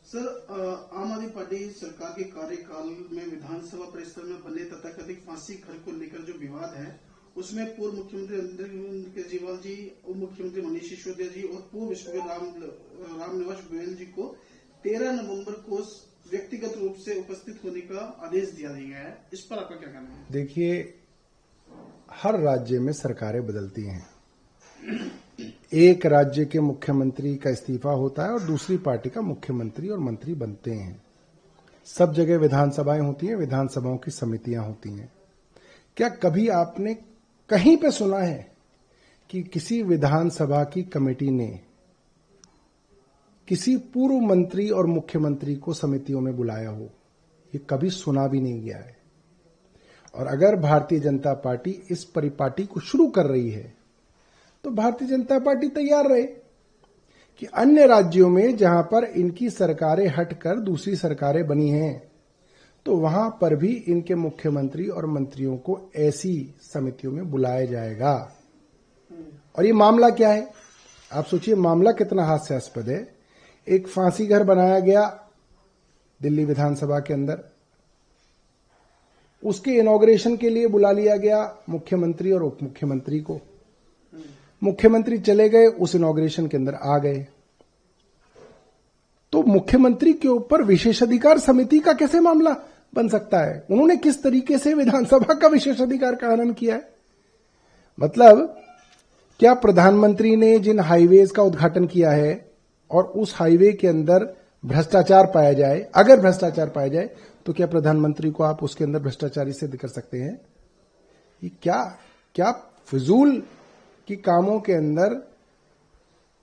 Sir, आम आदमी party सरकार के कार्यकाल में विधानसभा परिसर में बने तथाकथित फांसी घर को लेकर जो विवाद है, उसमें पूर्व मुख्यमंत्री अरविंद केजरीवाल जी, उप मुख्यमंत्री मनीष सिसोदिया जी और पूर्व स्पीकर रामनिवास गोयल जी को 13 नवंबर को व्यक्तिगत रूप से उपस्थित होने का आदेश दिया गया है। इस पर आपका क्या कहना है? देखिए, हर राज्य में सरकारें बदलती हैं। एक राज्य के मुख्यमंत्री का इस्तीफा होता है और दूसरी पार्टी का मुख्यमंत्री और मंत्री बनते हैं। सब जगह विधानसभाएं होती हैं, विधानसभाओं की समितियां होती हैं। क्या कभी आपने कहीं पे सुना है कि किसी विधानसभा की कमेटी ने किसी पूर्व मंत्री और मुख्यमंत्री को समितियों में बुलाया हो? ये कभी सुना भी नहीं गया है। और अगर भारतीय जनता पार्टी इस परिपाटी को शुरू कर रही है तो भारतीय जनता पार्टी तैयार रहे कि अन्य राज्यों में जहां पर इनकी सरकारें हटकर दूसरी सरकारें बनी हैं तो वहां पर भी इनके मुख्यमंत्री और मंत्रियों को ऐसी समितियों में बुलाया जाएगा। और ये मामला क्या है? आप सोचिए, मामला कितना हास्यास्पद है। एक फांसी घर बनाया गया दिल्ली विधानसभा के अंदर, उसके इनॉग्रेशन के लिए बुला लिया गया मुख्यमंत्री और उप मुख्यमंत्री को। मुख्यमंत्री चले गए, उस इनॉग्रेशन के अंदर आ गए, तो मुख्यमंत्री के ऊपर विशेषाधिकार समिति का कैसे मामला बन सकता है? उन्होंने किस तरीके से विधानसभा का विशेषाधिकार का हनन किया है? मतलब क्या प्रधानमंत्री ने जिन हाईवेज का उद्घाटन किया है और उस हाईवे के अंदर भ्रष्टाचार पाया जाए, अगर भ्रष्टाचार पाया जाए तो क्या प्रधानमंत्री को आप उसके अंदर भ्रष्टाचारी सिद्ध कर सकते हैं? ये क्या फिजूल कि कामों के अंदर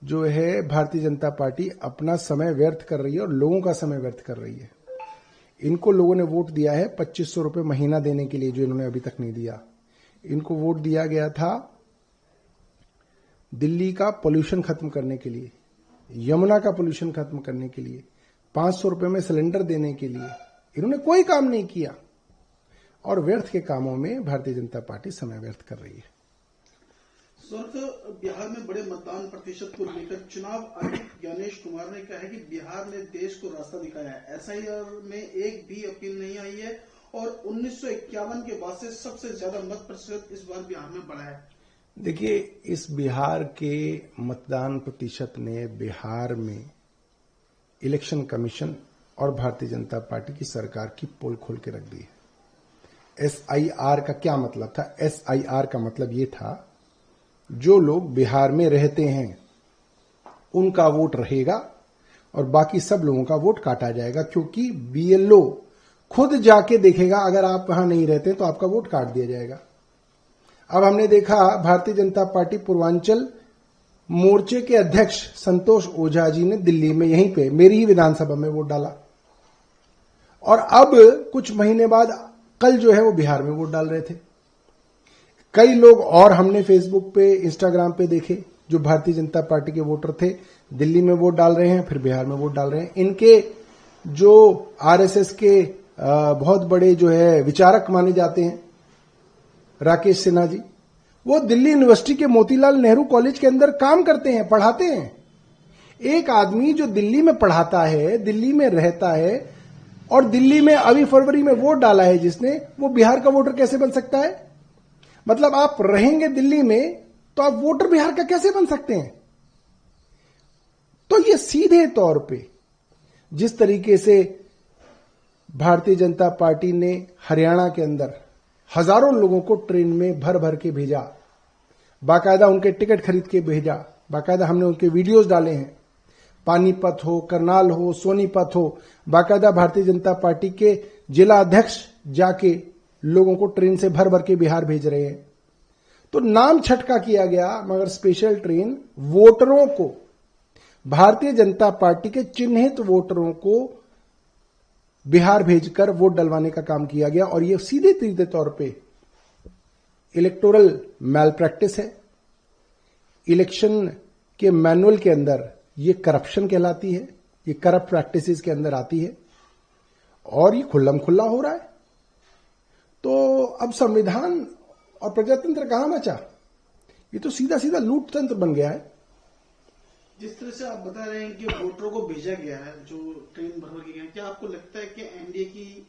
जो है भारतीय जनता पार्टी अपना समय व्यर्थ कर रही है और लोगों का समय व्यर्थ कर रही है। इनको लोगों ने वोट दिया है 2500 रुपए महीना देने के लिए, जो इन्होंने अभी तक नहीं दिया। इनको वोट दिया गया था दिल्ली का पोल्यूशन खत्म करने के लिए, यमुना का पोल्यूशन खत्म करने के लिए, 500 रुपए में सिलेंडर देने के लिए। इन्होंने कोई काम नहीं किया और व्यर्थ के कामों में भारतीय जनता पार्टी समय व्यर्थ कर रही है। बिहार में बड़े मतदान प्रतिशत को लेकर चुनाव आयुक्त ज्ञानेश कुमार ने कहा है कि बिहार ने देश को रास्ता दिखाया है। एसआईआर में एक भी अपील नहीं आई है और 1951 के बाद से सबसे ज्यादा मत प्रतिशत इस बार बिहार में बढ़ा है। देखिए, इस बिहार के मतदान प्रतिशत ने बिहार में इलेक्शन कमीशन और भारतीय जनता पार्टी की सरकार की पोल खोल के रख दी है। एसआईआर का क्या मतलब था? एसआईआर का मतलब ये था, जो लोग बिहार में रहते हैं उनका वोट रहेगा और बाकी सब लोगों का वोट काटा जाएगा, क्योंकि बीएलओ खुद जाके देखेगा, अगर आप वहां नहीं रहते तो आपका वोट काट दिया जाएगा। अब हमने देखा भारतीय जनता पार्टी पूर्वांचल मोर्चे के अध्यक्ष संतोष ओझा जी ने दिल्ली में यहीं पे मेरी ही विधानसभा में वोट डाला और अब कुछ महीने बाद कल जो है वो बिहार में वोट डाल रहे थे। कई लोग और हमने फेसबुक पे, इंस्टाग्राम पे देखे जो भारतीय जनता पार्टी के वोटर थे, दिल्ली में वोट डाल रहे हैं, फिर बिहार में वोट डाल रहे हैं। इनके जो आरएसएस के बहुत बड़े जो है विचारक माने जाते हैं, राकेश सिन्हा जी, वो दिल्ली यूनिवर्सिटी के मोतीलाल नेहरू कॉलेज के अंदर काम करते हैं, पढ़ाते हैं। एक आदमी जो दिल्ली में पढ़ाता है, दिल्ली में रहता है और दिल्ली में अभी फरवरी में वोट डाला है जिसने, वो बिहार का वोटर कैसे बन सकता है? मतलब आप रहेंगे दिल्ली में तो आप वोटर बिहार का कैसे बन सकते हैं? तो ये सीधे तौर पे जिस तरीके से भारतीय जनता पार्टी ने हरियाणा के अंदर हजारों लोगों को ट्रेन में भर भर के भेजा, बाकायदा उनके टिकट खरीद के भेजा, बाकायदा हमने उनके वीडियोस डाले हैं। पानीपत हो, करनाल हो, सोनीपत हो, बाकायदा भारतीय जनता पार्टी के जिला अध्यक्ष जाके लोगों को ट्रेन से भर भर के बिहार भेज रहे हैं। तो नाम छटका किया गया, मगर स्पेशल ट्रेन वोटरों को, भारतीय जनता पार्टी के चिन्हित वोटरों को बिहार भेजकर वोट डलवाने का काम किया गया। और यह सीधे सीधे तौर पे इलेक्टोरल मैल प्रैक्टिस है। इलेक्शन के मैनुअल के अंदर ये करप्शन कहलाती है, ये करप्ट प्रैक्टिसेस के अंदर आती है और ये खुल्लम खुल्ला हो रहा है। तो अब संविधान और प्रजातंत्र कहां बचा? ये तो सीधा सीधा लूट तंत्र बन गया है। जिस तरह से आप बता रहे हैं कि वोटरों को भेजा गया है, जो ट्रेन भर के गए, क्या आपको लगता है कि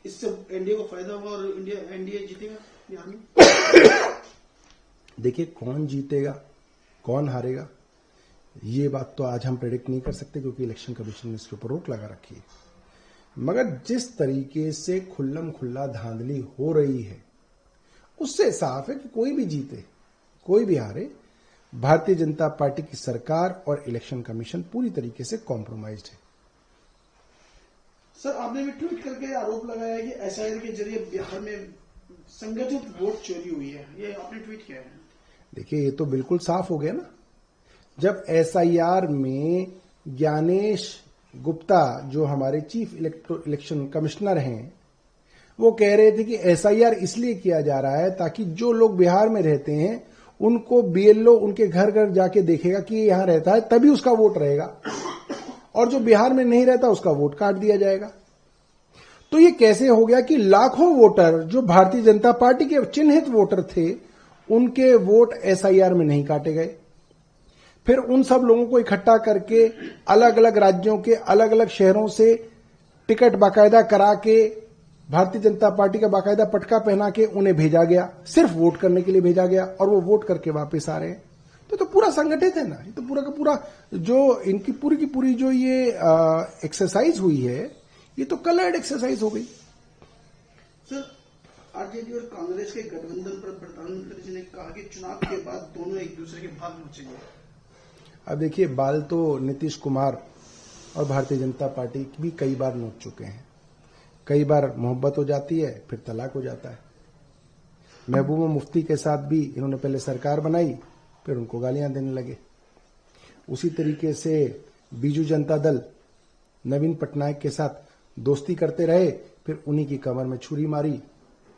इससे एनडीए को फायदा हुआ और एनडीए जीतेगा बिहार में? देखिए, कौन जीतेगा कौन हारेगा ये बात तो आज हम प्रेडिक्ट नहीं कर सकते, क्योंकि इलेक्शन कमीशन ने इसके ऊपर रोक लगा रखी है। मगर जिस तरीके से खुल्लम खुल्ला धांधली हो रही है, उससे साफ है कि कोई भी जीते कोई भी हारे, भारतीय जनता पार्टी की सरकार और इलेक्शन कमीशन पूरी तरीके से कॉम्प्रोमाइज्ड है। सर, आपने भी ट्वीट करके आरोप लगाया कि एसआईआर के जरिए बिहार में संगठित वोट चोरी हुई है, ये आपने ट्वीट किया है। देखिए, ये तो बिल्कुल साफ हो गया ना, जब एसआईआर में ज्ञानेश गुप्ता जो हमारे चीफ इलेक्शन कमिश्नर हैं, वो कह रहे थे कि एसआईआर इसलिए किया जा रहा है ताकि जो लोग बिहार में रहते हैं उनको बीएलओ उनके घर घर जाके देखेगा कि यहां रहता है, तभी उसका वोट रहेगा, और जो बिहार में नहीं रहता उसका वोट काट दिया जाएगा। तो ये कैसे हो गया कि लाखों वोटर जो भारतीय जनता पार्टी के चिन्हित वोटर थे, उनके वोट एसआईआर में नहीं काटे गए। फिर उन सब लोगों को इकट्ठा करके अलग अलग राज्यों के अलग अलग शहरों से टिकट बाकायदा करा के, भारतीय जनता पार्टी का बाकायदा पटका पहना के उन्हें भेजा गया, सिर्फ वोट करने के लिए भेजा गया, और वो वोट करके वापस आ रहे हैं। तो पूरा संगठित है ना, ये तो पूरा का पूरा जो इनकी पूरी की पूरी जो ये एक्सरसाइज हुई है, ये तो कलर्ड एक्सरसाइज हो गई। सर, आरजेडी और कांग्रेस के गठबंधन पर प्रधानमंत्री जी ने कहा कि चुनाव के बाद दोनों एक दूसरे के भाग नोचेंगे। अब देखिए, बाल तो नीतीश कुमार और भारतीय जनता पार्टी भी कई बार नोच चुके हैं। कई बार मोहब्बत हो जाती है, फिर तलाक हो जाता है। महबूबा मुफ्ती के साथ भी इन्होंने पहले सरकार बनाई, फिर उनको गालियां देने लगे। उसी तरीके से बीजू जनता दल नवीन पटनायक के साथ दोस्ती करते रहे, फिर उन्हीं की कमर में छुरी मारी